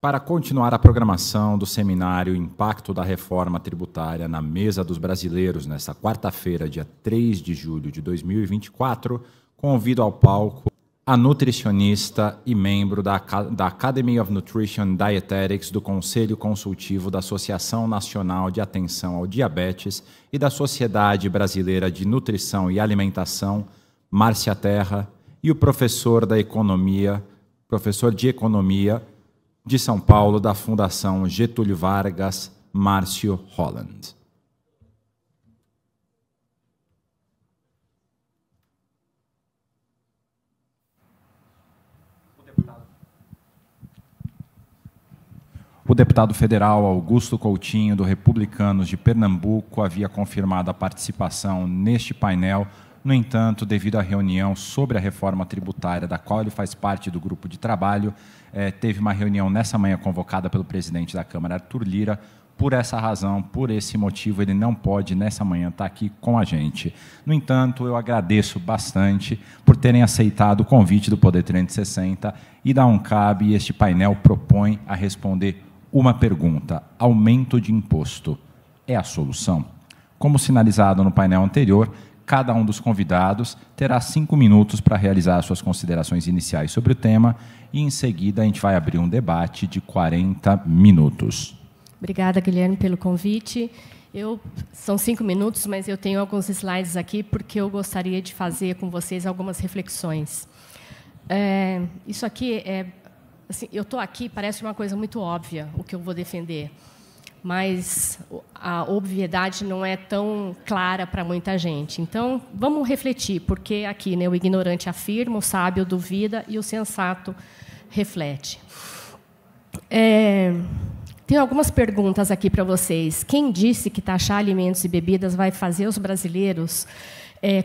Para continuar a programação do seminário Impacto da Reforma Tributária na Mesa dos Brasileiros, nesta quarta-feira, dia 3 de julho de 2024, convido ao palco a nutricionista e membro da Academy of Nutrition and Dietetics do Conselho Consultivo da Associação Nacional de Atenção ao Diabetes e da Sociedade Brasileira de Nutrição e Alimentação, Márcia Terra, e o professor de Economia de São Paulo, da Fundação Getúlio Vargas, Márcio Holland. O deputado federal Augusto Coutinho, do Republicanos de Pernambuco, havia confirmado a participação neste painel. No entanto, devido à reunião sobre a reforma tributária, da qual ele faz parte do grupo de trabalho, teve uma reunião nessa manhã convocada pelo presidente da Câmara, Arthur Lira. Por essa razão, por esse motivo, ele não pode, nessa manhã, estar aqui com a gente. No entanto, eu agradeço bastante por terem aceitado o convite do Poder 360 e da UNCAB, e este painel propõe a responder uma pergunta: aumento de imposto é a solução? Como sinalizado no painel anterior, cada um dos convidados terá 5 minutos para realizar suas considerações iniciais sobre o tema e, em seguida, a gente vai abrir um debate de 40 minutos. Obrigada, Guilherme, pelo convite. São 5 minutos, mas eu tenho alguns slides aqui porque eu gostaria de fazer com vocês algumas reflexões. Isso aqui assim, eu estou aqui, parece uma coisa muito óbvia o que eu vou defender, mas a obviedade não é tão clara para muita gente. Então, vamos refletir, porque aqui, né, o ignorante afirma, o sábio duvida e o sensato reflete. Tenho algumas perguntas aqui para vocês. Quem disse que taxar alimentos e bebidas vai fazer os brasileiros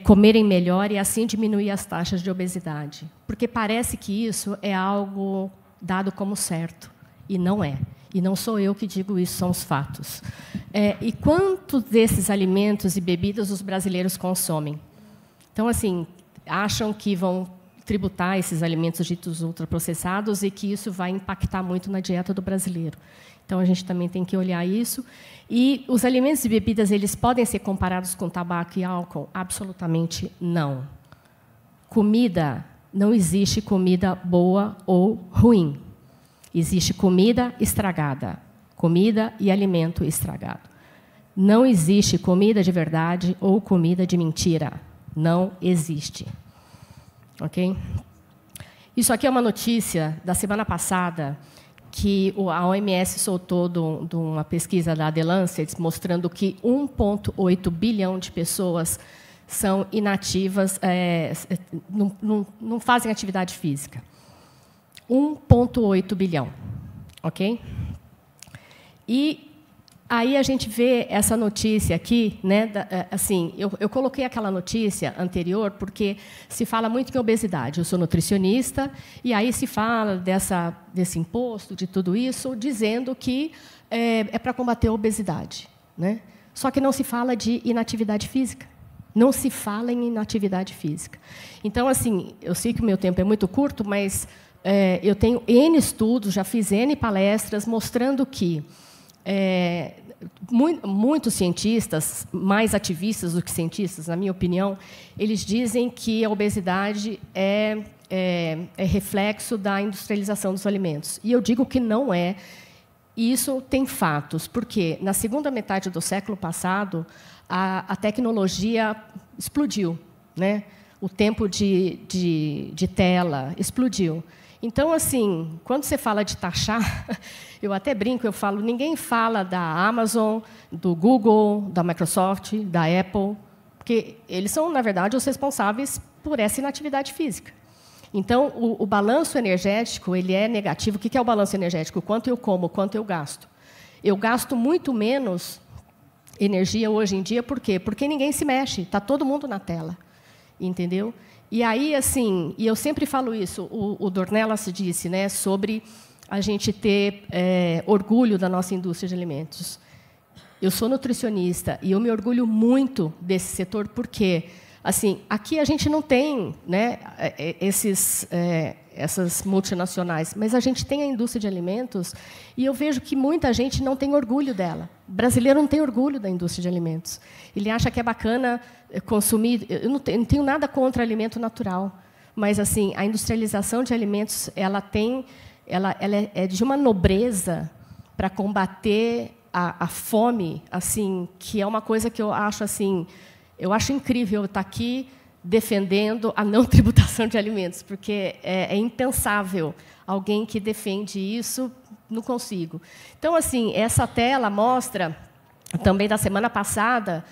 comerem melhor e, assim, diminuir as taxas de obesidade? Porque parece que isso é algo dado como certo, e não é. E não sou eu que digo isso, são os fatos. E quantos desses alimentos e bebidas os brasileiros consomem? Então, assim, acham que vão tributar esses alimentos ditos ultraprocessados e que isso vai impactar muito na dieta do brasileiro. Então, a gente também tem que olhar isso. E os alimentos e bebidas, eles podem ser comparados com tabaco e álcool? Absolutamente não. Comida, não existe comida boa ou ruim. Existe comida estragada, comida e alimento estragado. Não existe comida de verdade ou comida de mentira. Não existe. Ok? Isso aqui é uma notícia da semana passada que a OMS soltou de uma pesquisa da The Lancet mostrando que 1,8 bilhão de pessoas são inativas, não fazem atividade física. 1,8 bilhão, ok? E aí a gente vê essa notícia aqui, né? Assim, eu coloquei aquela notícia anterior porque se fala muito em obesidade. Eu sou nutricionista e aí se fala desse imposto, de tudo isso, dizendo que é para combater a obesidade, né? Só que não se fala de inatividade física. Não se fala em inatividade física. Então, assim, eu sei que o meu tempo é muito curto, mas eu tenho N estudos, já fiz N palestras mostrando que muitos cientistas, mais ativistas do que cientistas, na minha opinião, eles dizem que a obesidade é reflexo da industrialização dos alimentos. E eu digo que não é. E isso tem fatos, porque na segunda metade do século passado, a tecnologia explodiu, né? O tempo de tela explodiu. Então, assim, quando você fala de taxar, eu até brinco, eu falo, ninguém fala da Amazon, do Google, da Microsoft, da Apple, porque eles são, na verdade, os responsáveis por essa inatividade física. Então, o balanço energético ele é negativo. O que é o balanço energético? Quanto eu como, quanto eu gasto. Eu gasto muito menos energia hoje em dia, por quê? Porque ninguém se mexe, está todo mundo na tela, entendeu? E aí, assim, e eu sempre falo isso, o Dornelas disse, né, sobre a gente ter orgulho da nossa indústria de alimentos. Eu sou nutricionista e eu me orgulho muito desse setor, porque Assim, aqui a gente não tem, né, essas multinacionais, mas a gente tem a indústria de alimentos e eu vejo que muita gente não tem orgulho dela. O brasileiro não tem orgulho da indústria de alimentos. Ele acha que é bacana consumir. Eu não tenho nada contra alimento natural, mas assim a industrialização de alimentos ela é de uma nobreza para combater a fome, assim, que é uma coisa que eu acho assim. Eu acho incrível estar aqui defendendo a não tributação de alimentos, porque é impensável alguém que defende isso, não consigo. Então, assim, essa tela mostra, também da semana passada,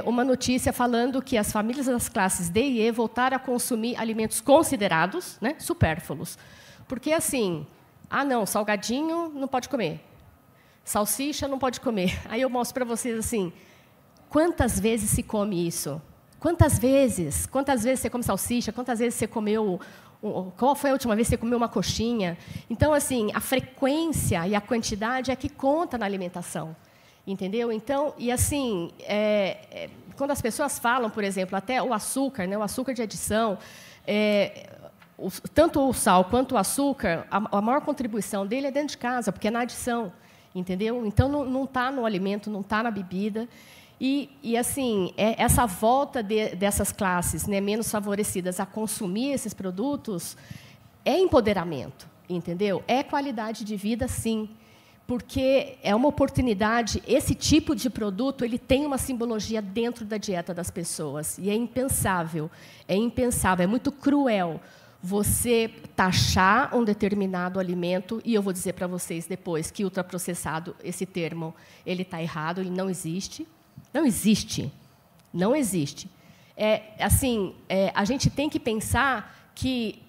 uma notícia falando que as famílias das classes D e E voltaram a consumir alimentos considerados, né, supérfluos. Porque, assim, não, salgadinho não pode comer, salsicha não pode comer. Aí eu mostro para vocês, assim, quantas vezes se come isso? Quantas vezes? Quantas vezes você come salsicha? Quantas vezes você comeu... Qual foi a última vez que você comeu uma coxinha? Então, assim, a frequência e a quantidade é que conta na alimentação. Entendeu? Então, e assim, quando as pessoas falam, por exemplo, até o açúcar, né, o açúcar de adição, tanto o sal quanto o açúcar, a maior contribuição dele é dentro de casa, porque é na adição. Entendeu? Então, não está no alimento, não está na bebida. E assim, essa volta dessas classes, né, menos favorecidas a consumir esses produtos é empoderamento, entendeu? É qualidade de vida, sim, porque é uma oportunidade. Esse tipo de produto ele tem uma simbologia dentro da dieta das pessoas e é impensável, é muito cruel você taxar um determinado alimento, e eu vou dizer para vocês depois que ultraprocessado, esse termo, ele está errado, ele não existe. Não existe. Não existe. A gente tem que pensar que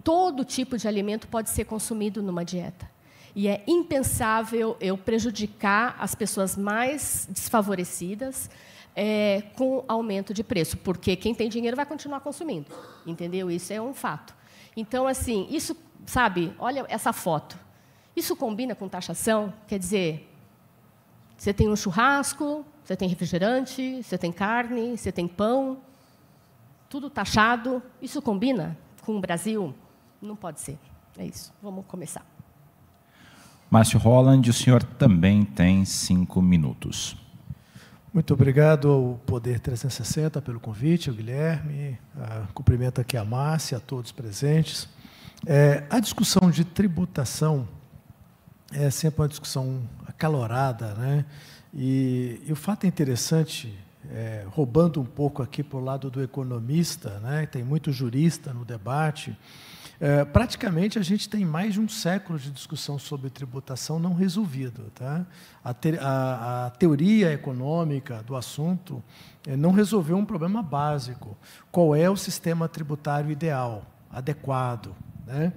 todo tipo de alimento pode ser consumido numa dieta. E é impensável eu prejudicar as pessoas mais desfavorecidas com aumento de preço, porque quem tem dinheiro vai continuar consumindo. Entendeu? Isso é um fato. Então, assim, isso, sabe, olha essa foto. Isso combina com taxação? Quer dizer... Você tem um churrasco, você tem refrigerante, você tem carne, você tem pão, tudo taxado. Isso combina com o Brasil? Não pode ser. É isso. Vamos começar. Márcio Holland, o senhor também tem 5 minutos. Muito obrigado ao Poder 360 pelo convite, ao Guilherme. Cumprimento aqui a Márcia, a todos presentes. A discussão de tributação é sempre uma discussão acalorada, né? E o fato é interessante, roubando um pouco aqui para o lado do economista, né? Tem muito jurista no debate. Praticamente a gente tem mais de um século de discussão sobre tributação não resolvido, tá? A teoria econômica do assunto não resolveu um problema básico. Qual é o sistema tributário ideal, adequado, né?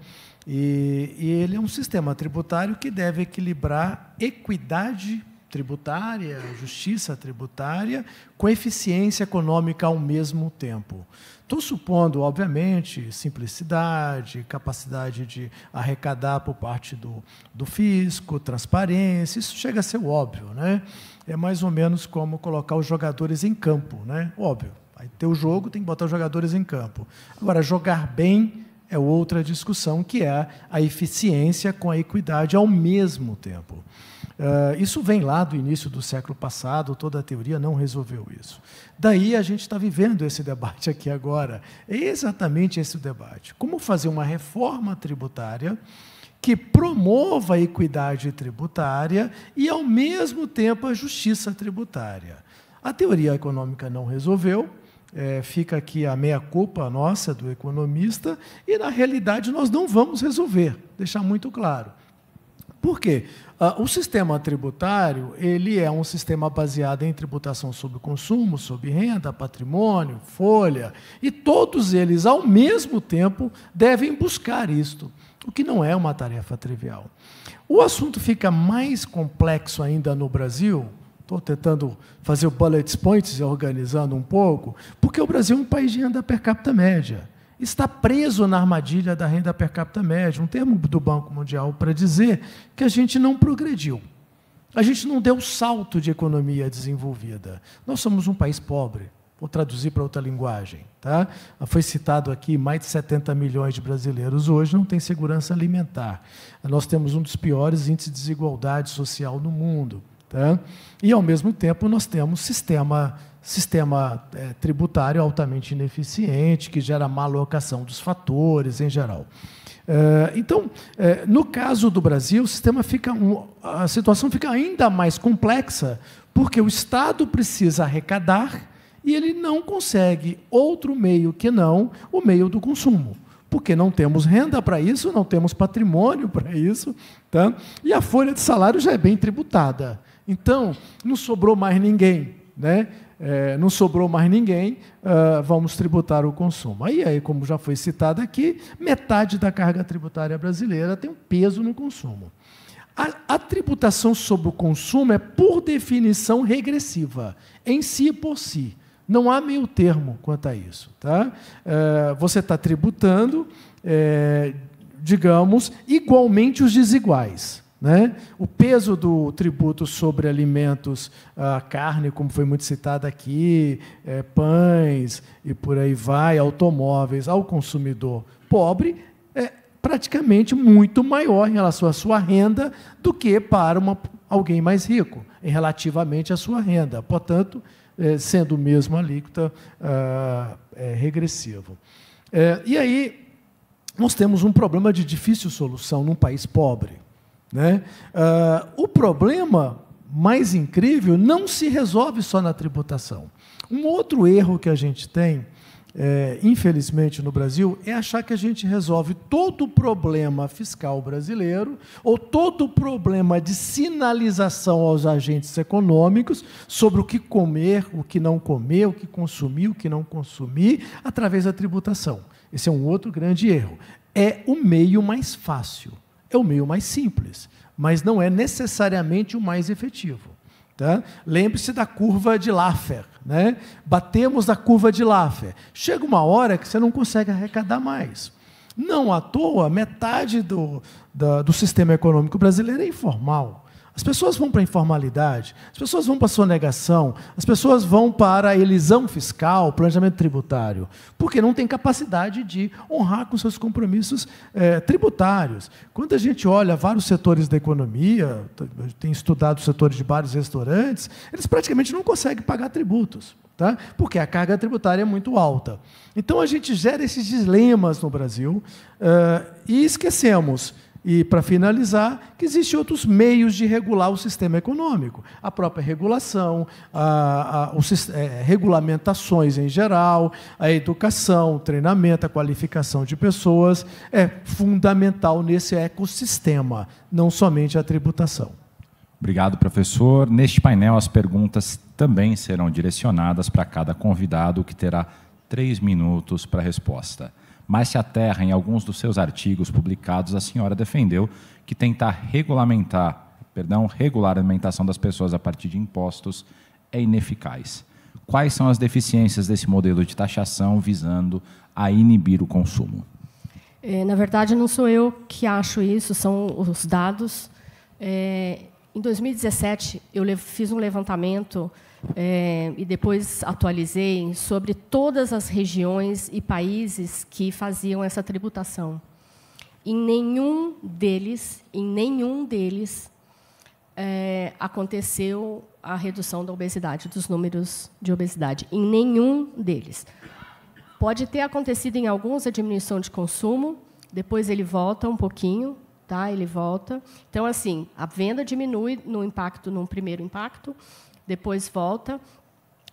E ele é um sistema tributário que deve equilibrar equidade tributária, justiça tributária, com eficiência econômica ao mesmo tempo. Estou supondo, obviamente, simplicidade, capacidade de arrecadar por parte do fisco, transparência, isso chega a ser óbvio, né? É mais ou menos como colocar os jogadores em campo, né? Óbvio, vai ter o jogo, tem que botar os jogadores em campo. Agora, jogar bem é outra discussão, que é a eficiência com a equidade ao mesmo tempo. Isso vem lá do início do século passado, toda a teoria não resolveu isso. Daí a gente está vivendo esse debate aqui agora. É exatamente esse o debate. Como fazer uma reforma tributária que promova a equidade tributária e, ao mesmo tempo, a justiça tributária. A teoria econômica não resolveu, fica aqui a meia-culpa nossa, do economista, e, na realidade, nós não vamos resolver, deixar muito claro. Por quê? O sistema tributário ele é um sistema baseado em tributação sobre consumo, sobre renda, patrimônio, folha, e todos eles, ao mesmo tempo, devem buscar isto, o que não é uma tarefa trivial. O assunto fica mais complexo ainda no Brasil. Estou tentando fazer o bullet points e organizando um pouco, porque o Brasil é um país de renda per capita média. Está preso na armadilha da renda per capita média, um termo do Banco Mundial para dizer que a gente não progrediu. A gente não deu salto de economia desenvolvida. Nós somos um país pobre, Vou traduzir para outra linguagem. Tá? Foi citado aqui, mais de 70 milhões de brasileiros hoje não têm segurança alimentar. Nós temos um dos piores índices de desigualdade social no mundo. Tá? E, ao mesmo tempo, nós temos sistema tributário altamente ineficiente, que gera má alocação dos fatores, em geral. Então, no caso do Brasil, a situação fica ainda mais complexa, porque o Estado precisa arrecadar e ele não consegue outro meio que não o meio do consumo, porque não temos renda para isso, não temos patrimônio para isso, tá? E a folha de salário já é bem tributada. Então, não sobrou mais ninguém, né? Não sobrou mais ninguém, vamos tributar o consumo. Aí, como já foi citado aqui, metade da carga tributária brasileira tem um peso no consumo. A tributação sobre o consumo é, por definição, regressiva, em si e por si. Não há meio termo quanto a isso. Tá? Você está tributando, digamos, igualmente os desiguais. Né? O peso do tributo sobre alimentos, carne, como foi muito citado aqui, pães e por aí vai, automóveis, ao consumidor pobre, é praticamente muito maior em relação à sua renda do que para alguém mais rico, relativamente à sua renda. Portanto, sendo o mesmo alíquota, regressivo. E aí, nós temos um problema de difícil solução num país pobre. Né? O problema mais incrível não se resolve só na tributação. Um outro erro que a gente tem, infelizmente, no Brasil, é achar que a gente resolve todo o problema fiscal brasileiro ou todo o problema de sinalização aos agentes econômicos sobre o que comer, o que não comer, o que consumir, o que não consumir, através da tributação. Esse é um outro grande erro. É o meio mais fácil. É o meio mais simples, mas não é necessariamente o mais efetivo. Tá? Lembre-se da curva de Laffer. Né? Batemos a curva de Laffer. Chega uma hora que você não consegue arrecadar mais. Não à toa, metade do sistema econômico brasileiro é informal. As pessoas vão para a informalidade, as pessoas vão para a sonegação, as pessoas vão para a elisão fiscal, planejamento tributário, porque não tem capacidade de honrar com seus compromissos tributários. Quando a gente olha vários setores da economia, tem estudado setores de bares e restaurantes, eles praticamente não conseguem pagar tributos, tá? Porque a carga tributária é muito alta. Então, a gente gera esses dilemas no Brasil e esquecemos. E, para finalizar, que existem outros meios de regular o sistema econômico. A própria regulação, regulamentações em geral, a educação, o treinamento, a qualificação de pessoas é fundamental nesse ecossistema, não somente a tributação. Obrigado, professor. Neste painel, as perguntas também serão direcionadas para cada convidado, que terá 3 minutos para a resposta. Mas se aterra em alguns dos seus artigos publicados, a senhora defendeu que tentar regular a alimentação das pessoas a partir de impostos é ineficaz. Quais são as deficiências desse modelo de taxação visando a inibir o consumo? Na verdade, não sou eu que acho isso, são os dados. Em 2017, eu fiz um levantamento e depois atualizei sobre todas as regiões e países que faziam essa tributação. Em nenhum deles aconteceu a redução da obesidade, dos números de obesidade. Em nenhum deles. Pode ter acontecido em alguns a diminuição de consumo, depois ele volta um pouquinho, tá? Ele volta. Então, assim, a venda diminui num primeiro impacto, depois volta.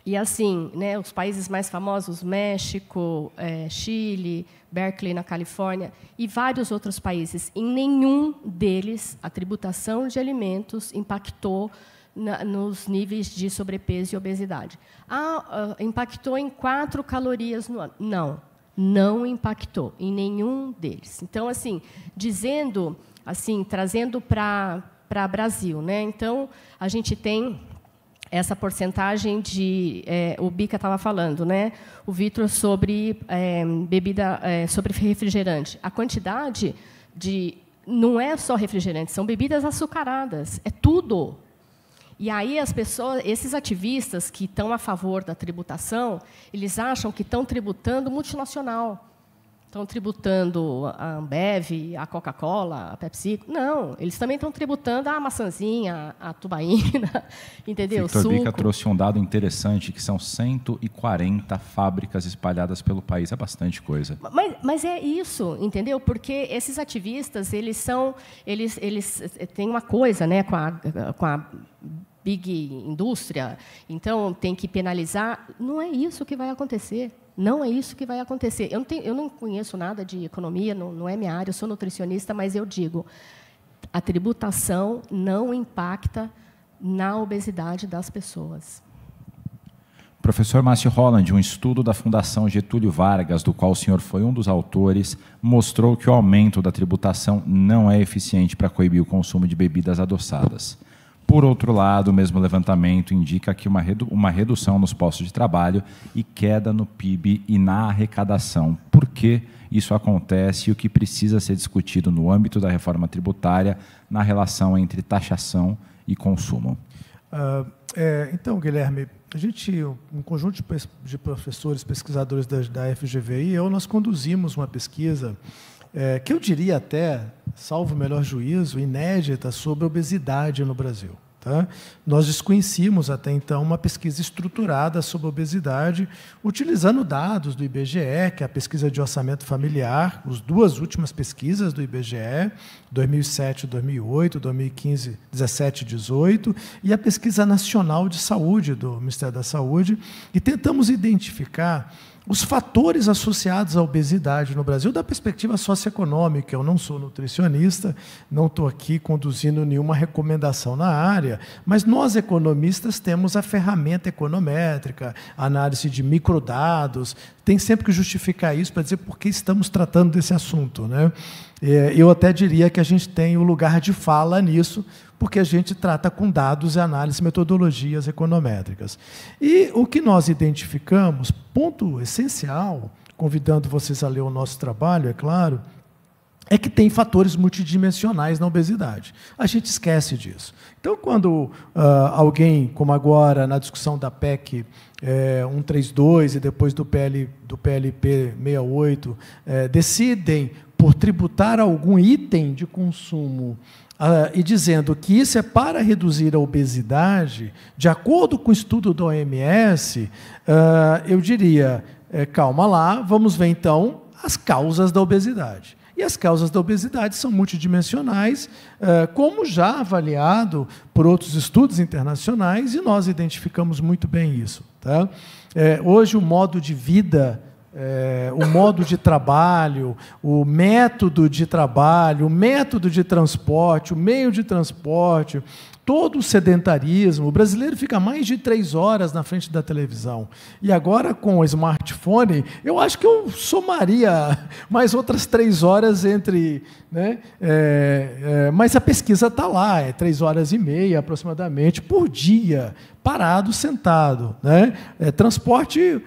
E, assim, né, os países mais famosos, México, Chile, Berkeley, na Califórnia, e vários outros países, em nenhum deles a tributação de alimentos impactou nos níveis de sobrepeso e obesidade. Impactou em 4 calorias no ano. Não impactou em nenhum deles. Então, assim, trazendo para Brasil, né? Então, a gente tem essa porcentagem de... o Bica estava falando, né? O Vitor sobre bebida, sobre refrigerante. A quantidade de... Não é só refrigerante, são bebidas açucaradas. É tudo. E aí as pessoas, esses ativistas que estão a favor da tributação, eles acham que estão tributando multinacional. Estão tributando a Ambev, a Coca-Cola, a Pepsi. Não, eles também estão tributando a maçãzinha, a tubaína, entendeu? Victor Bica trouxe um dado interessante, que são 140 fábricas espalhadas pelo país. É bastante coisa. Mas é isso, entendeu? Porque esses ativistas, eles têm uma coisa, né, com a big indústria, então tem que penalizar. Não é isso que vai acontecer. Não é isso que vai acontecer. Eu não conheço nada de economia, não é minha área, eu sou nutricionista, mas eu digo, a tributação não impacta na obesidade das pessoas. Professor Márcio Holland, um estudo da Fundação Getúlio Vargas, do qual o senhor foi um dos autores, mostrou que o aumento da tributação não é eficiente para coibir o consumo de bebidas adoçadas. Por outro lado, o mesmo levantamento indica que uma redução nos postos de trabalho e queda no PIB e na arrecadação. Por que isso acontece e o que precisa ser discutido no âmbito da reforma tributária na relação entre taxação e consumo? Então, Guilherme, a gente, um conjunto de professores, pesquisadores da FGV e nós conduzimos uma pesquisa que eu diria até, salvo o melhor juízo, inédita sobre obesidade no Brasil. Tá? Nós desconhecíamos até então uma pesquisa estruturada sobre obesidade, utilizando dados do IBGE, que é a pesquisa de orçamento familiar, as duas últimas pesquisas do IBGE, 2007 e 2008, 2015, 17 e 18, e a pesquisa nacional de saúde do Ministério da Saúde, e tentamos identificar os fatores associados à obesidade no Brasil, da perspectiva socioeconômica. Eu não sou nutricionista, não estou aqui conduzindo nenhuma recomendação na área, mas nós, economistas, temos a ferramenta econométrica, a análise de microdados, tem sempre que justificar isso para dizer por que estamos tratando desse assunto, né? Eu até diria que a gente tem o lugar de fala nisso, porque a gente trata com dados e análises, metodologias econométricas. E o que nós identificamos, ponto essencial, convidando vocês a ler o nosso trabalho, é claro, é que tem fatores multidimensionais na obesidade. A gente esquece disso. Então, quando alguém, como agora, na discussão da PEC 132 e depois do PLP 68, decidem por tributar algum item de consumo e dizendo que isso é para reduzir a obesidade, de acordo com o estudo da OMS, eu diria, calma lá, vamos ver, então, as causas da obesidade. E as causas da obesidade são multidimensionais, como já avaliado por outros estudos internacionais, e nós identificamos muito bem isso. Tá? Hoje, o modo de vida, o modo de trabalho, o método de trabalho, o método de transporte, o meio de transporte, todo o sedentarismo. O brasileiro fica mais de 3 horas na frente da televisão. E agora, com o smartphone, eu acho que eu somaria mais outras 3 horas entre... Né? Mas a pesquisa está lá, 3 horas e meia, aproximadamente, por dia, parado, sentado. Né? Transporte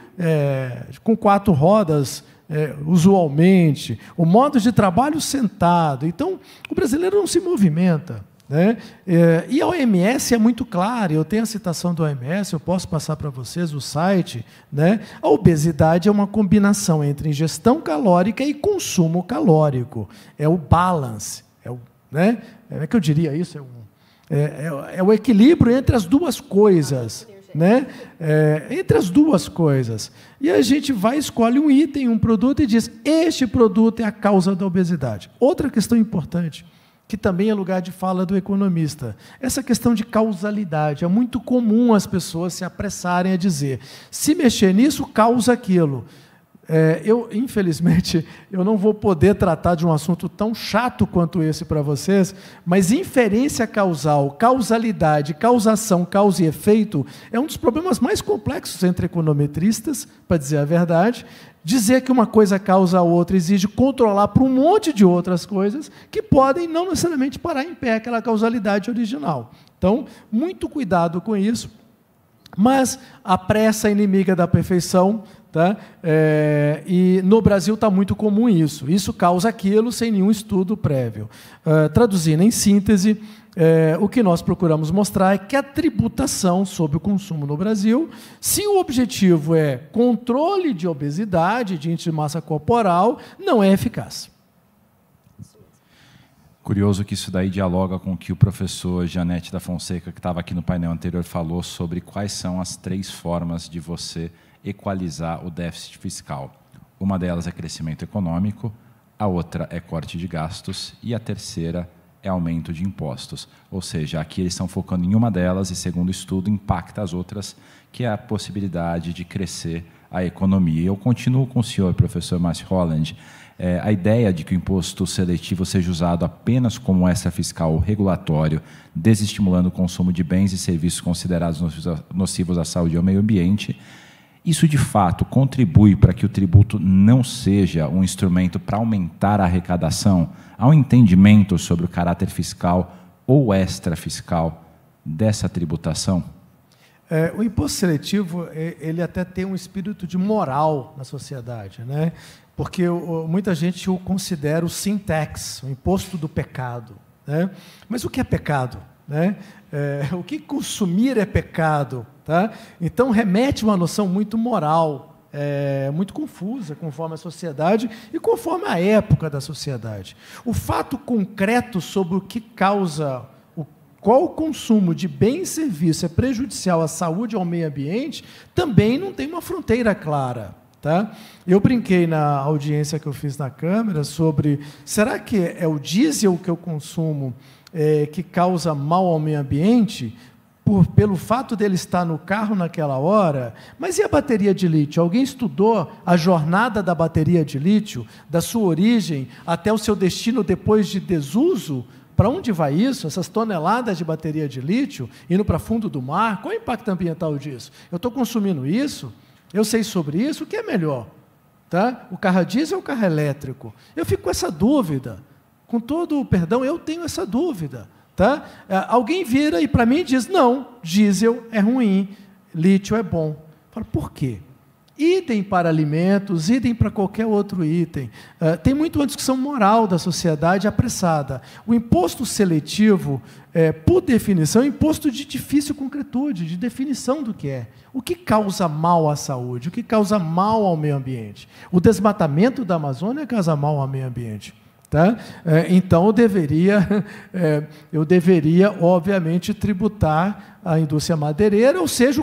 com 4 rodas, usualmente. O modo de trabalho sentado. Então, o brasileiro não se movimenta. Né? E a OMS é muito clara, eu tenho a citação da OMS, eu posso passar para vocês o site. Né? A obesidade é uma combinação entre ingestão calórica e consumo calórico. É o balance. Né? É que eu diria isso? É o equilíbrio entre as duas coisas. Né? Entre as duas coisas. E a gente vai, escolhe um item, um produto e diz, este produto é a causa da obesidade. Outra questão importante, que também é lugar de fala do economista. Essa questão de causalidade. É muito comum as pessoas se apressarem a dizer, se mexer nisso, causa aquilo. Infelizmente, eu não vou poder tratar de um assunto tão chato quanto esse para vocês, mas inferência causal, causalidade, causação, causa e efeito, é um dos problemas mais complexos entre econometristas, para dizer a verdade. Dizer que uma coisa causa a outra exige controlar para um monte de outras coisas que podem não necessariamente parar em pé aquela causalidade original. Então, muito cuidado com isso, mas a pressa inimiga da perfeição Tá? E no Brasil está muito comum isso. Isso causa aquilo sem nenhum estudo prévio. Traduzindo em síntese, o que nós procuramos mostrar é que a tributação sobre o consumo no Brasil, se o objetivo é controle de obesidade, de índice de massa corporal, não é eficaz. Curioso que isso daí dialoga com o que o professor Janete da Fonseca, que estava aqui no painel anterior, falou sobre quais são as 3 formas de você equalizar o déficit fiscal. Uma delas é crescimento econômico, a outra é corte de gastos e a terceira é aumento de impostos. Ou seja, aqui eles estão focando em uma delas e, segundo o estudo, impacta as outras, que é a possibilidade de crescer a economia. Eu continuo com o senhor, professor Márcio Holland. A ideia de que o imposto seletivo seja usado apenas como extra fiscal ou regulatório, desestimulando o consumo de bens e serviços considerados nocivos à saúde e ao meio ambiente, isso, de fato, contribui para que o tributo não seja um instrumento para aumentar a arrecadação? Há um entendimento sobre o caráter fiscal ou extrafiscal dessa tributação? O imposto seletivo, ele até tem um espírito de moral na sociedade, né? Porque muita gente o considera o sin tax, o imposto do pecado, né? Mas o que é pecado, né? O que consumir é pecado, tá? Então remete uma noção muito moral, muito confusa, conforme a sociedade e conforme a época da sociedade. O fato concreto sobre o que causa, qual o consumo de bem e serviço é prejudicial à saúde e ao meio ambiente, também não tem uma fronteira clara. Tá? Eu brinquei na audiência que eu fiz na Câmara sobre, será que é o diesel que eu consumo que causa mal ao meio ambiente, pelo fato dele estar no carro naquela hora? Mas e a bateria de lítio? Alguém estudou a jornada da bateria de lítio, da sua origem até o seu destino depois de desuso? Para onde vai isso? Essas toneladas de bateria de lítio indo para fundo do mar? Qual é o impacto ambiental disso? Eu estou consumindo isso? Eu sei sobre isso? O que é melhor? Tá? O carro a diesel ou o carro elétrico? Eu fico com essa dúvida. Com todo o perdão, eu tenho essa dúvida. Tá? Alguém vira e para mim diz, não, diesel é ruim, lítio é bom. Eu falo, por quê? Idem para alimentos, idem para qualquer outro item. Tem muito uma discussão moral da sociedade apressada. O imposto seletivo, por definição, é um imposto de difícil concretude, de definição do que é. O que causa mal à saúde? O que causa mal ao meio ambiente? O desmatamento da Amazônia causa mal ao meio ambiente. Tá? Então, eu deveria, obviamente, tributar a indústria madeireira, ou seja,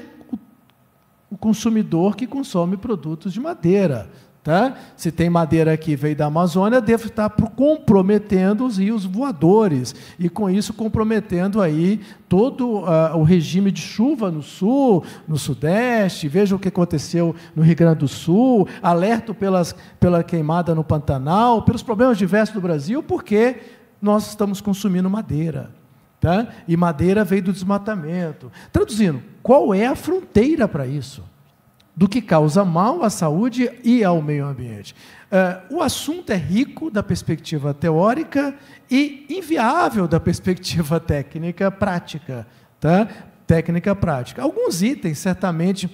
o consumidor que consome produtos de madeira. Tá? Se tem madeira que veio da Amazônia, devo estar comprometendo os rios voadores, e com isso comprometendo aí todo o regime de chuva no sul, no sudeste. Veja o que aconteceu no Rio Grande do Sul, alerto pela queimada no Pantanal, pelos problemas diversos do Brasil, porque nós estamos consumindo madeira. Tá? E madeira veio do desmatamento. Traduzindo, qual é a fronteira para isso? Do que causa mal à saúde e ao meio ambiente. O assunto é rico da perspectiva teórica e inviável da perspectiva técnica prática. Tá? Técnica prática. Alguns itens, certamente,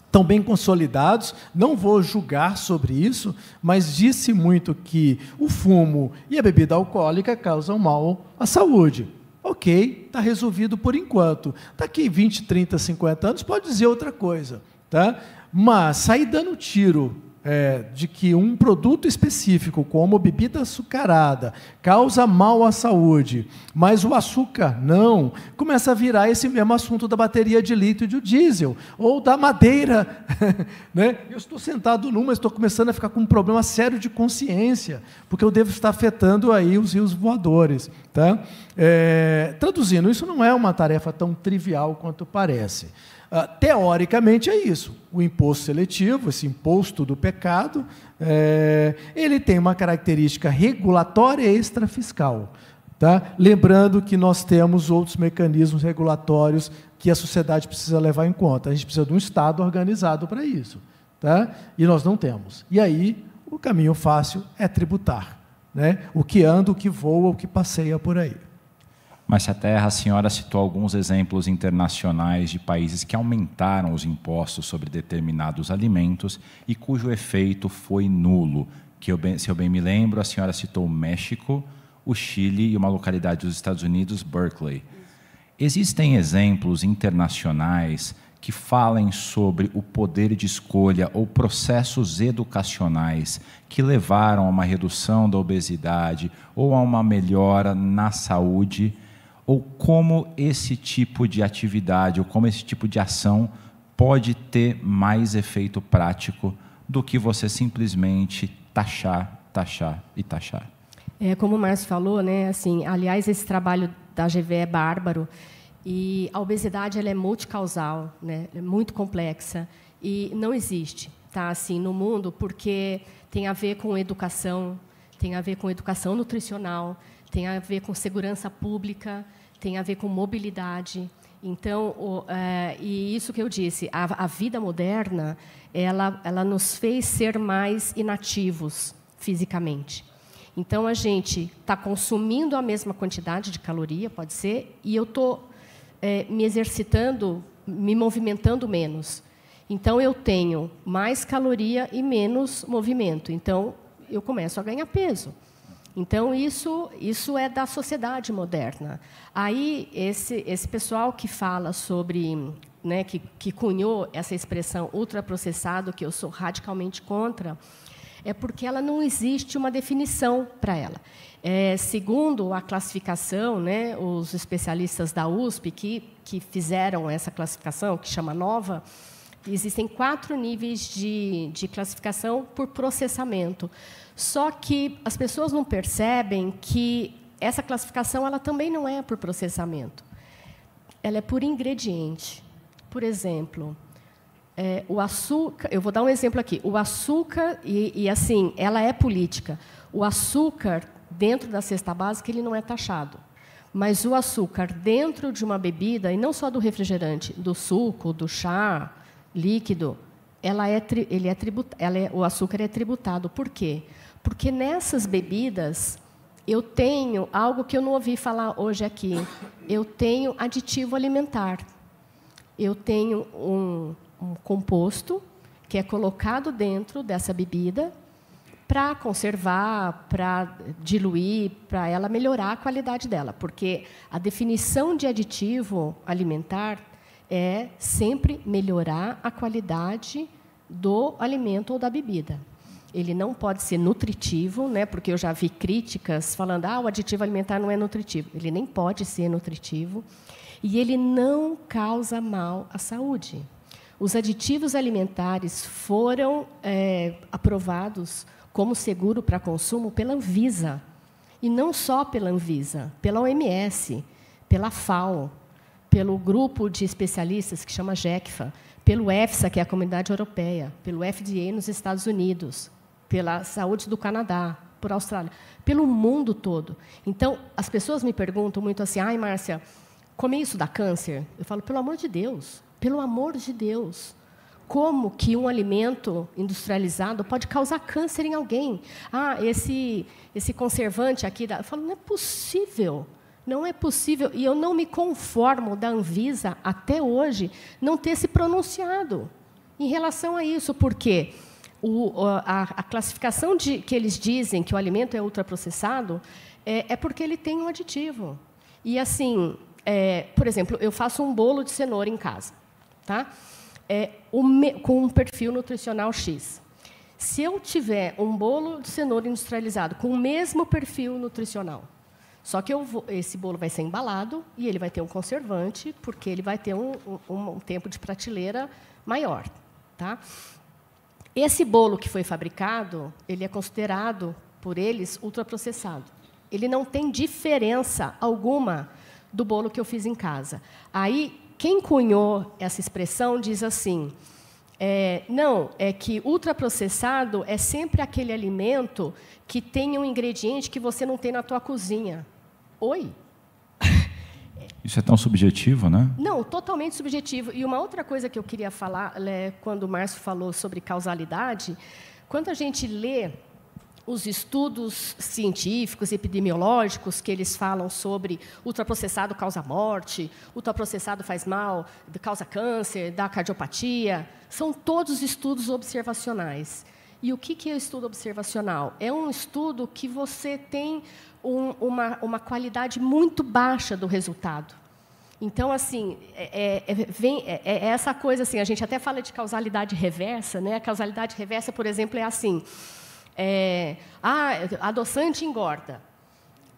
estão bem consolidados, não vou julgar sobre isso, mas disse muito que o fumo e a bebida alcoólica causam mal à saúde. Ok, está resolvido por enquanto. Daqui 20, 30, 50 anos pode dizer outra coisa. Tá? Mas sair dando tiro de que um produto específico, como bebida açucarada, causa mal à saúde, mas o açúcar não, começa a virar esse mesmo assunto da bateria de lítio e do diesel, ou da madeira. Né? Eu estou sentado numa, estou começando a ficar com um problema sério de consciência, porque eu devo estar afetando aí os rios voadores. Tá? Traduzindo, isso não é uma tarefa tão trivial quanto parece. Teoricamente é isso. O imposto seletivo, esse imposto do pecado, ele tem uma característica regulatória e extrafiscal. Tá? Lembrando que nós temos outros mecanismos regulatórios que a sociedade precisa levar em conta. A gente precisa de um Estado organizado para isso. Tá? E nós não temos. E aí, o caminho fácil é tributar. Né? O que anda, o que voa, o que passeia por aí. Márcia Terra, a senhora citou alguns exemplos internacionais de países que aumentaram os impostos sobre determinados alimentos e cujo efeito foi nulo. Se eu bem me lembro, a senhora citou o México, o Chile e uma localidade dos Estados Unidos, Berkeley. Existem exemplos internacionais que falem sobre o poder de escolha ou processos educacionais que levaram a uma redução da obesidade ou a uma melhora na saúde, ou como esse tipo de atividade ou como esse tipo de ação pode ter mais efeito prático do que você simplesmente taxar, taxar e taxar? Como o Márcio falou, né, assim, aliás, esse trabalho da GV é bárbaro, e a obesidade ela é multicausal, né, é muito complexa, e não existe, tá, assim, no mundo, porque tem a ver com educação, tem a ver com educação nutricional, tem a ver com segurança pública, tem a ver com mobilidade. Então, e isso que eu disse, a vida moderna, ela nos fez ser mais inativos fisicamente. Então, a gente está consumindo a mesma quantidade de caloria, pode ser, e eu estou me exercitando, me movimentando menos. Então, eu tenho mais caloria e menos movimento. Então, eu começo a ganhar peso. Então, isso é da sociedade moderna. Aí, esse pessoal que fala sobre, né, que cunhou essa expressão ultraprocessado, que eu sou radicalmente contra, é porque ela não existe uma definição para ela. Segundo a classificação, né, os especialistas da USP que fizeram essa classificação, que chama NOVA, existem 4 níveis de classificação por processamento. Só que as pessoas não percebem que essa classificação ela também não é por processamento. Ela é por ingrediente. Por exemplo, o açúcar... Eu vou dar um exemplo aqui. O açúcar, e assim, ela é política. O açúcar, dentro da cesta básica, ele não é taxado. Mas o açúcar dentro de uma bebida, e não só do refrigerante, do suco, do chá, líquido, o açúcar é tributado. Por quê? Porque nessas bebidas eu tenho algo que eu não ouvi falar hoje aqui. Eu tenho aditivo alimentar. Eu tenho um composto que é colocado dentro dessa bebida para conservar, para diluir, para ela melhorar a qualidade dela. Porque a definição de aditivo alimentar é sempre melhorar a qualidade do alimento ou da bebida. Ele não pode ser nutritivo, né, porque eu já vi críticas falando o aditivo alimentar não é nutritivo. Ele nem pode ser nutritivo. E ele não causa mal à saúde. Os aditivos alimentares foram aprovados como seguro para consumo pela Anvisa. E não só pela Anvisa, pela OMS, pela FAO, pelo grupo de especialistas que chama GECFA, pelo EFSA, que é a Comunidade Europeia, pelo FDA nos Estados Unidos, pela Saúde do Canadá, por Austrália, pelo mundo todo. Então, as pessoas me perguntam muito assim, Márcia, comer isso dá câncer? Eu falo, pelo amor de Deus, como que um alimento industrializado pode causar câncer em alguém? Esse conservante aqui, eu falo, não é possível. Não é possível, e eu não me conformo da Anvisa, até hoje, não ter se pronunciado em relação a isso, porque a classificação que eles dizem que o alimento é ultraprocessado é porque ele tem um aditivo. E, assim, por exemplo, eu faço um bolo de cenoura em casa, tá? Com um perfil nutricional X. Se eu tiver um bolo de cenoura industrializado com o mesmo perfil nutricional, só que esse bolo vai ser embalado e ele vai ter um conservante, porque ele vai ter um tempo de prateleira maior. Tá? Esse bolo que foi fabricado, ele é considerado, por eles, ultraprocessado. Ele não tem diferença alguma do bolo que eu fiz em casa. Aí, quem cunhou essa expressão diz assim, que ultraprocessado é sempre aquele alimento que tem um ingrediente que você não tem na tua cozinha. Oi? Isso é tão subjetivo, né? Não, totalmente subjetivo. E uma outra coisa que eu queria falar, quando o Márcio falou sobre causalidade, quando a gente lê os estudos científicos, epidemiológicos, que eles falam sobre ultraprocessado causa morte, ultraprocessado faz mal, causa câncer, dá cardiopatia, são todos estudos observacionais. E o que é o estudo observacional? É um estudo que você tem uma qualidade muito baixa do resultado. Então, assim, é essa coisa assim, a gente até fala de causalidade reversa, né? A causalidade reversa, por exemplo, é assim: adoçante engorda,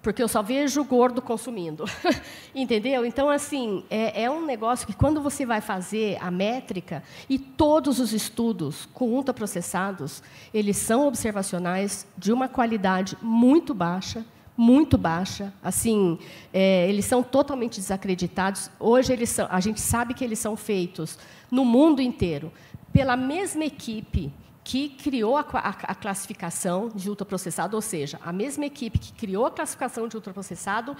porque eu só vejo gordo consumindo. Entendeu? Então, assim, é um negócio que, quando você vai fazer a métrica, e todos os estudos com ultraprocessados, eles são observacionais de uma qualidade muito baixa, assim, eles são totalmente desacreditados. Hoje, a gente sabe que eles são feitos no mundo inteiro pela mesma equipe que criou a classificação de ultraprocessado, ou seja, a mesma equipe que criou a classificação de ultraprocessado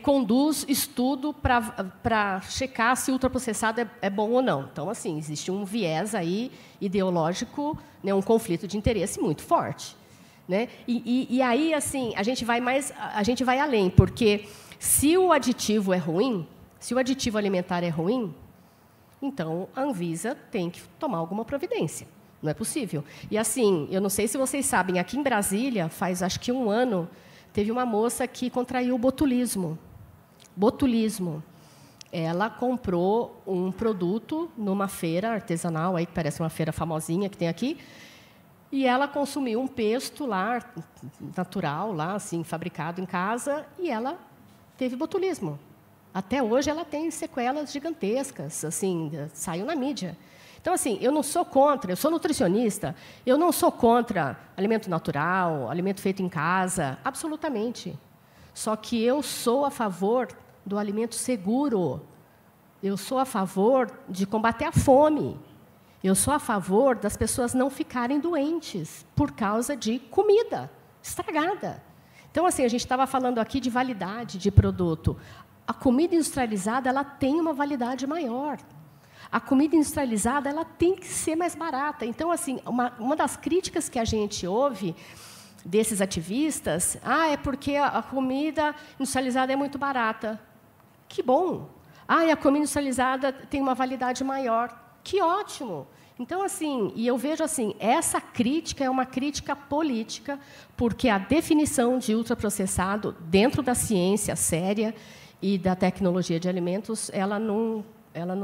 conduz estudo para checar se o ultraprocessado é bom ou não. Então, assim, existe um viés aí ideológico, né, um conflito de interesse muito forte. Né? E aí, assim, a gente vai além, porque se o aditivo é ruim, se o aditivo alimentar é ruim, então a Anvisa tem que tomar alguma providência. Não é possível. E, assim, eu não sei se vocês sabem, aqui em Brasília, faz acho que 1 ano, teve uma moça que contraiu botulismo. Botulismo. Ela comprou um produto numa feira artesanal, aí que parece uma feira famosinha que tem aqui, e ela consumiu um pesto lá, natural, lá, assim, fabricado em casa, e ela teve botulismo. Até hoje ela tem sequelas gigantescas, assim, saiu na mídia. Então, assim, eu não sou contra, eu sou nutricionista, eu não sou contra alimento natural, alimento feito em casa, absolutamente. Só que eu sou a favor do alimento seguro. Eu sou a favor de combater a fome. Eu sou a favor das pessoas não ficarem doentes por causa de comida estragada. Então, assim, a gente estava falando aqui de validade de produto. A comida industrializada, ela tem uma validade maior. A comida industrializada, ela tem que ser mais barata. Então, assim, uma das críticas que a gente ouve desses ativistas, é porque a comida industrializada é muito barata. Que bom! E a comida industrializada tem uma validade maior. Que ótimo! Então, assim, e eu vejo assim, essa crítica é uma crítica política, porque a definição de ultraprocessado dentro da ciência séria e da tecnologia de alimentos, ela não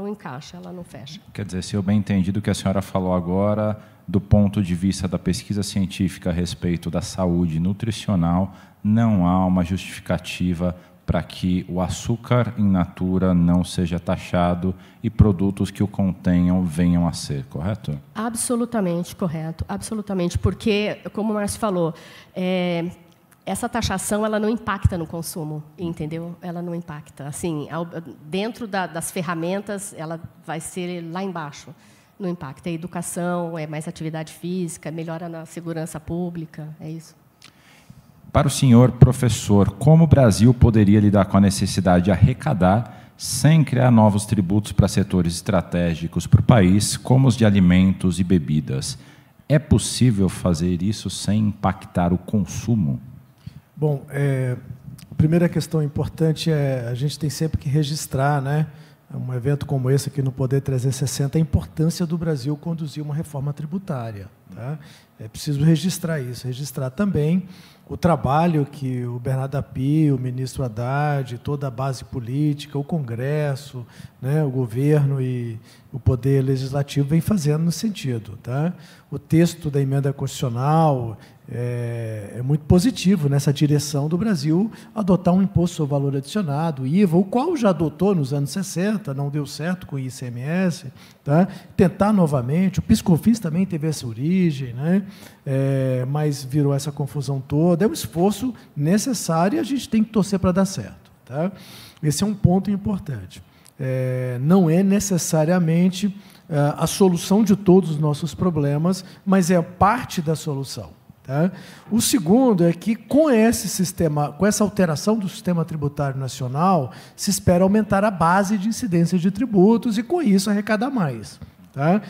encaixa, ela não fecha. Quer dizer, se eu bem entendi do que a senhora falou agora, do ponto de vista da pesquisa científica a respeito da saúde nutricional, não há uma justificativa para que o açúcar in natura não seja taxado e produtos que o contenham venham a ser, correto? Absolutamente correto, absolutamente, porque, como o Márcio falou, essa taxação ela não impacta no consumo, entendeu? Ela não impacta. Assim, dentro das ferramentas, ela vai ser lá embaixo, não impacta. É educação, é mais atividade física, melhora na segurança pública, é isso. Para o senhor professor, como o Brasil poderia lidar com a necessidade de arrecadar sem criar novos tributos para setores estratégicos para o país, como os de alimentos e bebidas? É possível fazer isso sem impactar o consumo? Bom, a primeira questão importante a gente tem sempre que registrar, né? Um evento como esse aqui no Poder 360, a importância do Brasil conduzir uma reforma tributária. Tá? É preciso registrar isso, registrar também o trabalho que o Bernardo Api, o ministro Haddad, toda a base política, o Congresso, né, o governo e o Poder Legislativo vem fazendo no sentido. Tá? O texto da emenda constitucional é muito positivo nessa direção do Brasil adotar um imposto sobre valor adicionado, IVA, o qual já adotou nos anos 60, não deu certo com o ICMS, tá? Tentar novamente, o PIS/COFINS também teve essa origem, né? Mas virou essa confusão toda, é um esforço necessário e a gente tem que torcer para dar certo. Tá? Esse é um ponto importante. Não é necessariamente a solução de todos os nossos problemas, mas é parte da solução. Tá? O segundo é que, com essa alteração do sistema tributário nacional, se espera aumentar a base de incidência de tributos e, com isso, arrecadar mais. Tá? Tá?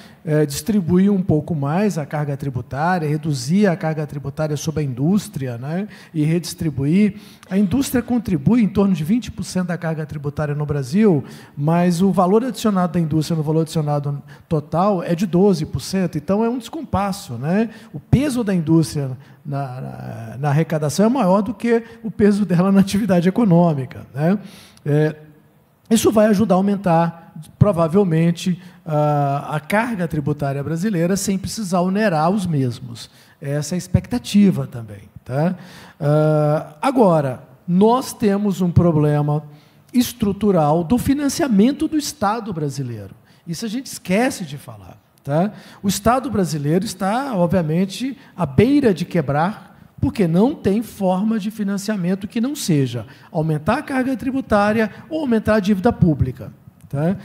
Distribuir um pouco mais a carga tributária, reduzir a carga tributária sobre a indústria, né? E redistribuir. A indústria contribui em torno de 20% da carga tributária no Brasil, mas o valor adicionado da indústria no valor adicionado total é de 12%, então é um descompasso, né? O peso da indústria na arrecadação é maior do que o peso dela na atividade econômica, né? Isso vai ajudar a aumentar, provavelmente, a carga tributária brasileira sem precisar onerar os mesmos. Essa é a expectativa também. Tá? Agora, nós temos um problema estrutural do financiamento do Estado brasileiro. Isso a gente esquece de falar. Tá? O Estado brasileiro está, obviamente, à beira de quebrar, porque não tem forma de financiamento que não seja aumentar a carga tributária ou aumentar a dívida pública. Tá?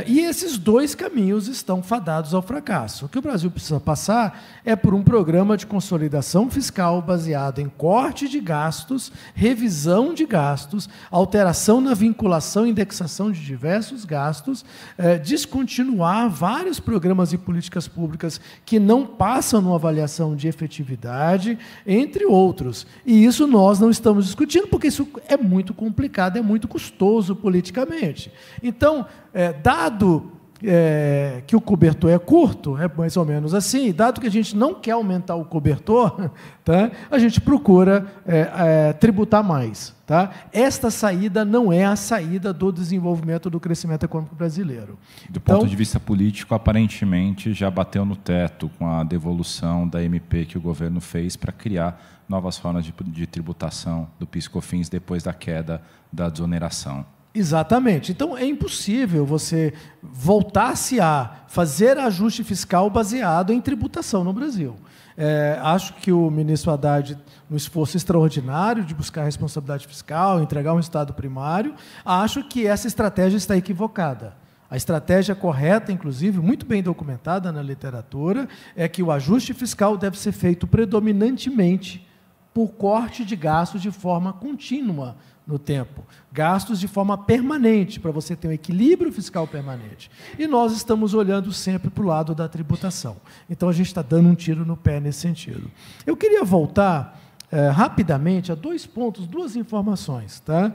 E esses dois caminhos estão fadados ao fracasso. O que o Brasil precisa passar é por um programa de consolidação fiscal baseado em corte de gastos, revisão de gastos, alteração na vinculação e indexação de diversos gastos, descontinuar vários programas e políticas públicas que não passam numa avaliação de efetividade, entre outros. E isso nós não estamos discutindo, porque isso é muito complicado, é muito custoso politicamente. Então, dado que o cobertor é curto, é mais ou menos assim, dado que a gente não quer aumentar o cobertor, tá, a gente procura tributar mais. Tá? Esta saída não é a saída do desenvolvimento do crescimento econômico brasileiro. Do ponto de vista político, aparentemente já bateu no teto com a devolução da MP que o governo fez para criar novas formas de tributação do PIS/COFINS depois da queda da desoneração. Exatamente. Então, é impossível você voltar-se a fazer ajuste fiscal baseado em tributação no Brasil. Acho que o ministro Haddad, no esforço extraordinário de buscar responsabilidade fiscal, entregar um Estado primário, acho que essa estratégia está equivocada. A estratégia correta, inclusive, muito bem documentada na literatura, é que o ajuste fiscal deve ser feito predominantemente por corte de gastos de forma contínua no tempo. Gastos de forma permanente, para você ter um equilíbrio fiscal permanente. E nós estamos olhando sempre para o lado da tributação. Então, a gente está dando um tiro no pé nesse sentido. Eu queria voltar rapidamente a dois pontos, duas informações. Tá?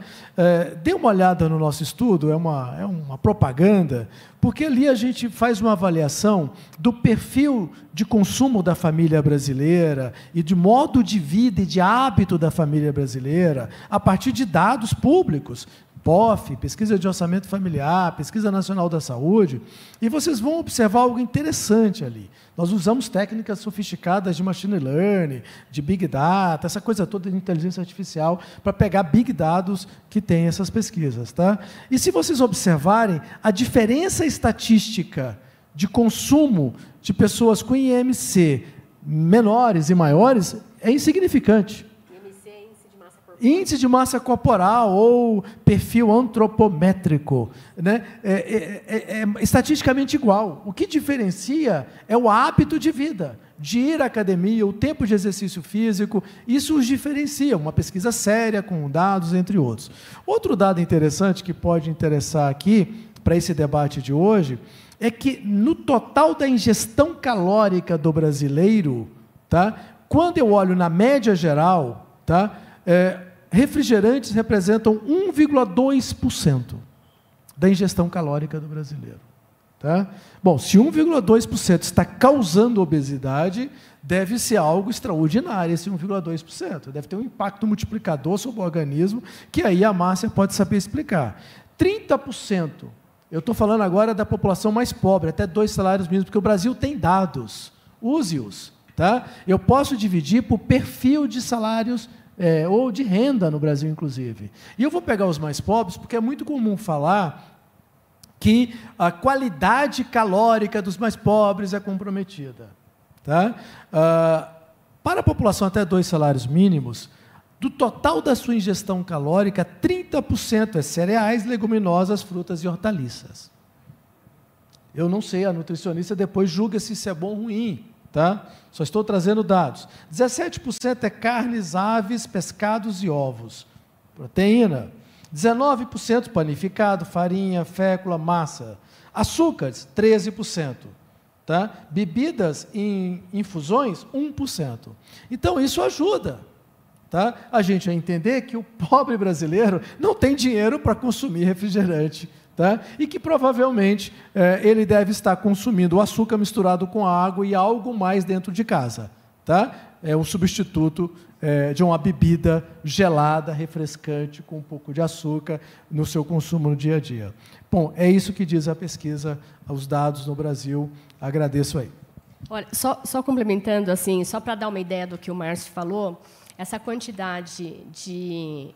Dê uma olhada no nosso estudo, é uma propaganda, porque ali a gente faz uma avaliação do perfil de consumo da família brasileira e de modo de vida e de hábito da família brasileira a partir de dados públicos, POF, Pesquisa de Orçamento Familiar, Pesquisa Nacional da Saúde, e vocês vão observar algo interessante ali. Nós usamos técnicas sofisticadas de machine learning, de big data, essa coisa toda de inteligência artificial, para pegar big dados que tem essas pesquisas. Tá? E se vocês observarem, a diferença estatística de consumo de pessoas com IMC menores e maiores é insignificante. Índice de massa corporal ou perfil antropométrico, né? É estatisticamente igual. O que diferencia é o hábito de vida, de ir à academia, o tempo de exercício físico, isso os diferencia, uma pesquisa séria, com dados, entre outros. Outro dado interessante que pode interessar aqui, para esse debate de hoje, é que no total da ingestão calórica do brasileiro, tá? Quando eu olho na média geral, tá? Refrigerantes representam 1,2% da ingestão calórica do brasileiro. Tá? Bom, se 1,2% está causando obesidade, deve ser algo extraordinário, esse 1,2%. Deve ter um impacto multiplicador sobre o organismo, que aí a Márcia pode saber explicar. 30%, eu estou falando agora da população mais pobre, até 2 salários mínimos, porque o Brasil tem dados, use-os. Tá? Eu posso dividir por perfil de salários ou de renda no Brasil, inclusive. E eu vou pegar os mais pobres, porque é muito comum falar que a qualidade calórica dos mais pobres é comprometida. Tá? Para a população até 2 salários mínimos, do total da sua ingestão calórica, 30% é cereais, leguminosas, frutas e hortaliças. Eu não sei, a nutricionista depois julga se isso é bom ou ruim. Tá? Só estou trazendo dados. 17% é carnes, aves, pescados e ovos. Proteína. 19% panificado, farinha, fécula, massa. Açúcares, 13%. Tá? Bebidas em infusões, 1%. Então, isso ajuda, tá? A gente a entender que o pobre brasileiro não tem dinheiro para consumir refrigerante, tá? E que provavelmente ele deve estar consumindo o açúcar misturado com água e algo mais dentro de casa. Tá? É um substituto de uma bebida gelada, refrescante, com um pouco de açúcar no seu consumo no dia a dia. Bom, é isso que diz a pesquisa, os dados no Brasil. Agradeço aí. Olha, só complementando, assim, só para dar uma ideia do que o Márcio falou, essa quantidade de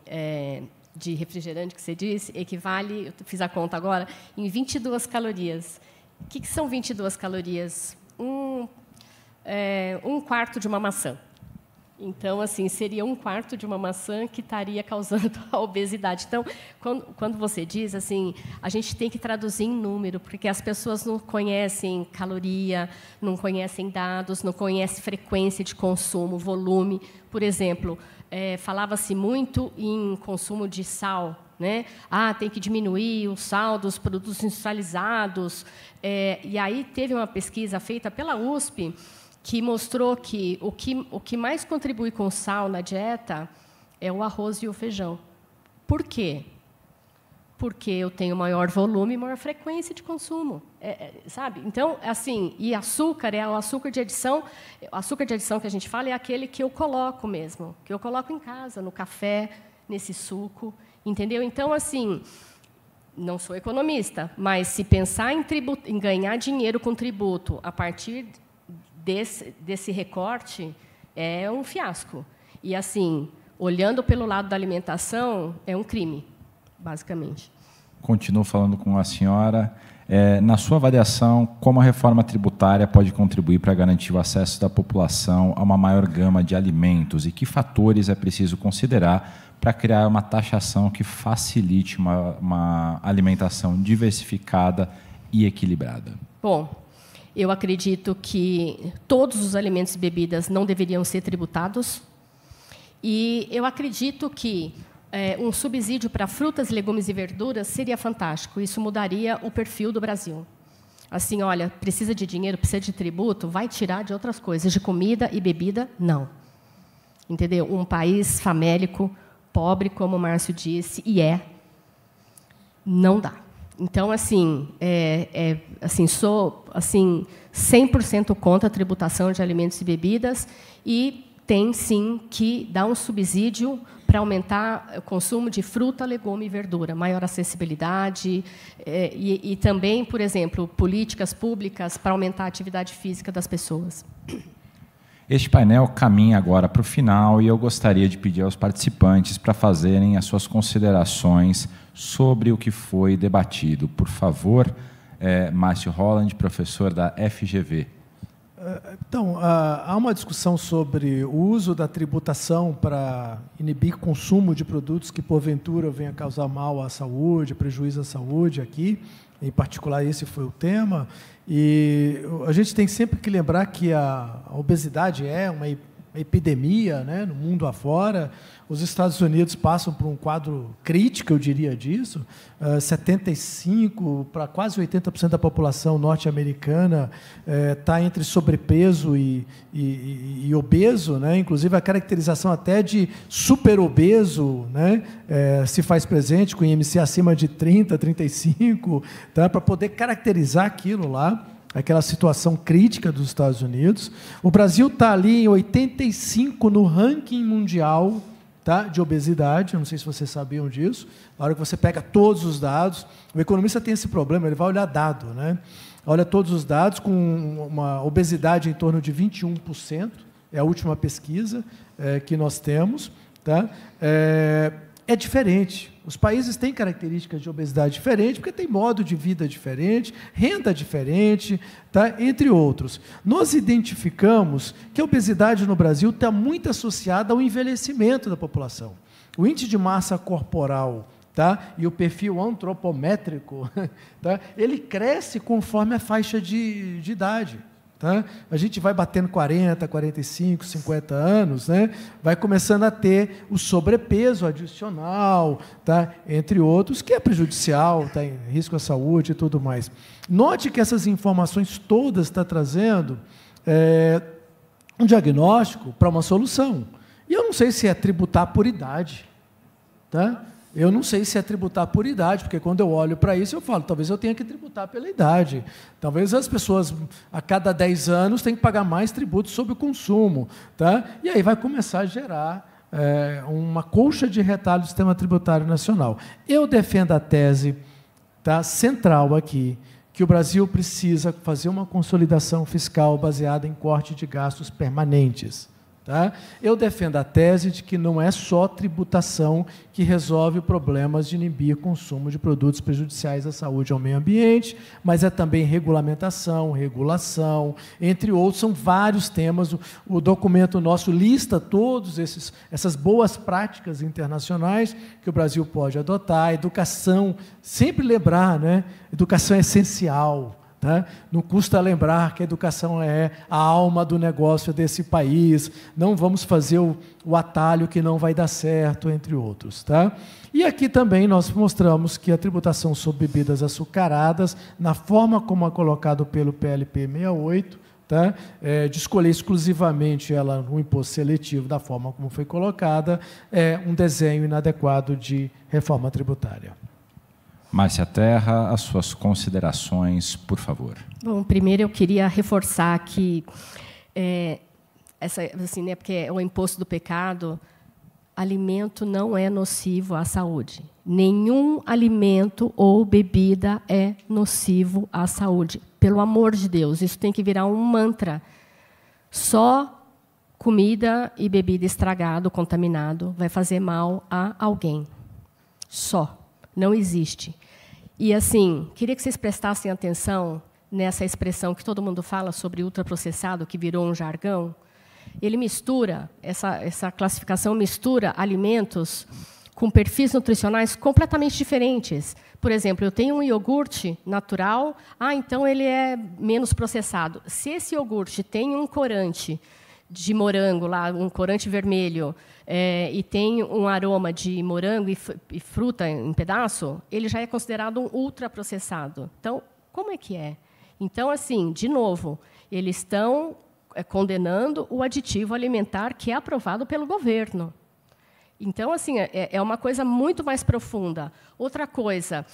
refrigerante que você disse equivale, eu fiz a conta agora, em 22 calorias. O que são 22 calorias? Um quarto de uma maçã. Então, assim, seria um quarto de uma maçã que estaria causando a obesidade. Então, quando você diz, assim, a gente tem que traduzir em número, porque as pessoas não conhecem caloria, não conhecem dados, não conhecem frequência de consumo, volume. Por exemplo, falava-se muito em consumo de sal, né? Tem que diminuir o sal dos produtos industrializados. E aí teve uma pesquisa feita pela USP que mostrou que o que mais contribui com o sal na dieta é o arroz e o feijão. Por quê? Porque eu tenho maior volume e maior frequência de consumo, sabe? Então, assim, e açúcar é o açúcar de adição. O açúcar de adição que a gente fala é aquele que eu coloco mesmo, que eu coloco em casa, no café, nesse suco, entendeu? Então, assim, não sou economista, mas se pensar em ganhar dinheiro com tributo a partir desse recorte, é um fiasco. E, assim, olhando pelo lado da alimentação, é um crime, basicamente. Continuo falando com a senhora. Na sua avaliação, como a reforma tributária pode contribuir para garantir o acesso da população a uma maior gama de alimentos e que fatores é preciso considerar para criar uma taxação que facilite uma alimentação diversificada e equilibrada? Bom, eu acredito que todos os alimentos e bebidas não deveriam ser tributados. E eu acredito que um subsídio para frutas, legumes e verduras seria fantástico. Isso mudaria o perfil do Brasil. Assim, olha, precisa de dinheiro, precisa de tributo, vai tirar de outras coisas. De comida e bebida, não. Entendeu? Um país famélico, pobre, como o Márcio disse, não dá. Então, assim, sou 100% contra a tributação de alimentos e bebidas e tem, sim, que dar um subsídio para aumentar o consumo de fruta, legume e verdura, maior acessibilidade e também, por exemplo, políticas públicas para aumentar a atividade física das pessoas. Este painel caminha agora para o final e eu gostaria de pedir aos participantes para fazerem as suas considerações sobre o que foi debatido. Por favor, Márcio Holland, professor da FGV. Então, há uma discussão sobre o uso da tributação para inibir consumo de produtos que, porventura, venham a causar mal à saúde, prejuízo à saúde aqui. Em particular, esse foi o tema. E a gente tem sempre que lembrar que a obesidade é uma epidemia, né, no mundo afora. Os Estados Unidos passam por um quadro crítico, eu diria disso. 75% para quase 80% da população norte-americana está entre sobrepeso e obeso, né? Inclusive a caracterização até de superobeso, né, se faz presente com IMC acima de 30, 35, tá? Para poder caracterizar aquilo lá. Aquela situação crítica dos Estados Unidos. O Brasil está ali em 85 no ranking mundial, tá, de obesidade. Não sei se vocês sabiam disso. Na hora que você pega todos os dados, o economista tem esse problema, ele vai olhar dado, né? Olha todos os dados, com uma obesidade em torno de 21%, é a última pesquisa que nós temos. Tá? É diferente. Os países têm características de obesidade diferentes, porque tem modo de vida diferente, renda diferente, tá? Entre outros. Nós identificamos que a obesidade no Brasil está muito associada ao envelhecimento da população. O índice de massa corporal, tá? E o perfil antropométrico, tá? Ele cresce conforme a faixa de idade. tá? A gente vai batendo 40, 45, 50 anos, né? Vai começando a ter o sobrepeso adicional, tá? Entre outros, que é prejudicial, tá? Em risco à saúde e tudo mais. Note que essas informações todas estão trazendo um diagnóstico para uma solução. E eu não sei se é tributar por idade, tá? Eu não sei se é tributar por idade, porque quando eu olho para isso, eu falo, talvez eu tenha que tributar pela idade. Talvez as pessoas, a cada 10 anos, tenham que pagar mais tributos sobre o consumo. Tá? E aí vai começar a gerar uma colcha de retalho do sistema tributário nacional. Eu defendo a tese, tá, central aqui, que o Brasil precisa fazer uma consolidação fiscal baseada em corte de gastos permanentes. Tá? Eu defendo a tese de que não é só tributação que resolve problemas de inibir consumo de produtos prejudiciais à saúde e ao meio ambiente, mas é também regulamentação, regulação, entre outros, são vários temas. O documento nosso lista todos essas boas práticas internacionais que o Brasil pode adotar. Educação, sempre lembrar, né? Educação é essencial. Tá? Não custa lembrar que a educação é a alma do negócio desse país, não vamos fazer o atalho que não vai dar certo, entre outros. Tá? E aqui também nós mostramos que a tributação sobre bebidas açucaradas, na forma como é colocado pelo PLP 68, tá? De escolher exclusivamente ela no imposto seletivo, da forma como foi colocada, é um desenho inadequado de reforma tributária. Márcia Terra, as suas considerações, por favor. Bom, primeiro eu queria reforçar que, assim, né, porque é o imposto do pecado, alimento não é nocivo à saúde. Nenhum alimento ou bebida é nocivo à saúde. Pelo amor de Deus, isso tem que virar um mantra. Só comida e bebida estragado, contaminado, vai fazer mal a alguém. Só. Não existe. E, assim, queria que vocês prestassem atenção nessa expressão que todo mundo fala sobre ultraprocessado, que virou um jargão. Ele mistura, essa classificação mistura alimentos com perfis nutricionais completamente diferentes. Por exemplo, eu tenho um iogurte natural, então ele é menos processado. Se esse iogurte tem um corante de morango, lá, um corante vermelho, e tem um aroma de morango e fruta em pedaço, ele já é considerado um ultraprocessado. Então, como é que é? Então, assim, de novo, eles estão condenando o aditivo alimentar que é aprovado pelo governo. Então, assim, é uma coisa muito mais profunda. Outra coisa,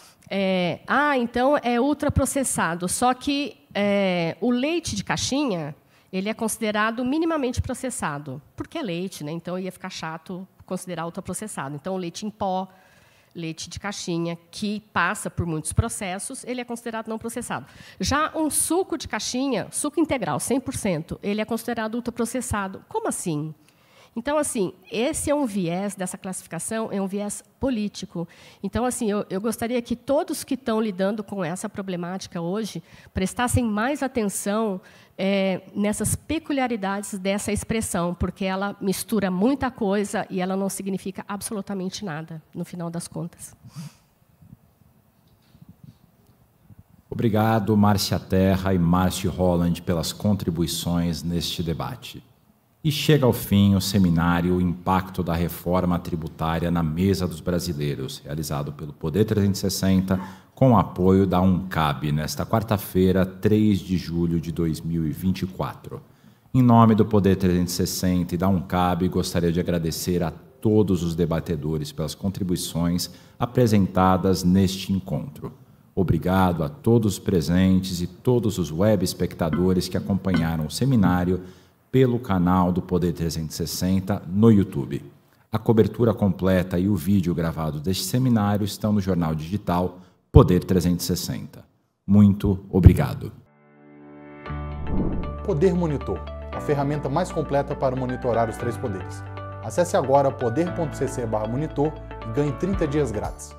então é ultraprocessado, só que o leite de caixinha, ele é considerado minimamente processado, porque é leite, né? Então ia ficar chato considerar ultraprocessado. Então, o leite em pó, leite de caixinha, que passa por muitos processos, ele é considerado não processado. Já um suco de caixinha, suco integral, 100%, ele é considerado ultraprocessado. Como assim? Então, assim, esse é um viés dessa classificação, é um viés político. Então, assim, eu gostaria que todos que estão lidando com essa problemática hoje prestassem mais atenção nessas peculiaridades dessa expressão, porque ela mistura muita coisa e ela não significa absolutamente nada, no final das contas. Obrigado, Márcia Terra e Márcio Holland, pelas contribuições neste debate. E chega ao fim o seminário O Impacto da Reforma Tributária na Mesa dos Brasileiros, realizado pelo Poder 360, com o apoio da UNCAB, nesta quarta-feira, 3 de julho de 2024. Em nome do Poder 360 e da UNCAB, gostaria de agradecer a todos os debatedores pelas contribuições apresentadas neste encontro. Obrigado a todos os presentes e todos os web espectadores que acompanharam o seminário pelo canal do Poder 360 no YouTube. A cobertura completa e o vídeo gravado deste seminário estão no jornal digital Poder 360. Muito obrigado. Poder Monitor, a ferramenta mais completa para monitorar os 3 poderes. Acesse agora poder.cc/monitor e ganhe 30 dias grátis.